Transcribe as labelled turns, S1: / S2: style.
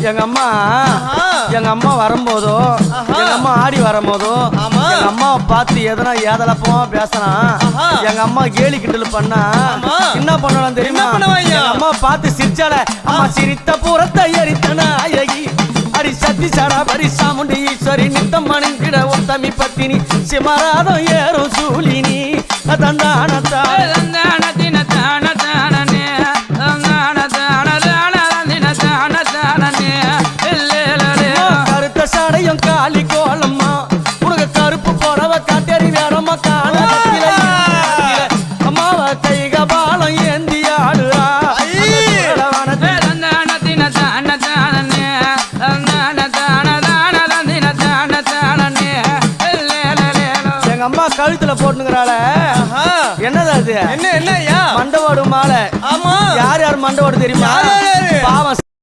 S1: எங்க அம்மா வரும்போதோ எங்க அம்மா ஆடி வரும்போதோ எங்க அம்மாவை பார்த்து எதனா ஏதலப்பமா பேசலாம் எங்க அம்மா கேலி கிண்டல் பண்ணா என்ன பண்ணலாம் தெரியுமா எங்க அம்மா பார்த்து சிரிச்சால அம்மா சிரித்த புறத்தை எரித்தன அழகி அடி சத்தி சாடா பரி சாமுண்டி ஈஸ்வரி நித்தம் மணிக்கிட உத்தமி பத்தினி சிமராதம் ஏறும் சூலினி தந்தானத்தா கருத்த சாடையும் காலி கோலம்மா உனக்கு கருப்பு போறவ காட்டேரி வேறம்மா காண அம்மாவ கைக பாலம் ஏந்தி ஆடுறா எங்க அம்மா கழுத்துல போட்டுங்கிறாள என்னது அது என்ன மண்டவோடு மாலை யார் யார் மண்டவோடு தெரியுமா பாவம்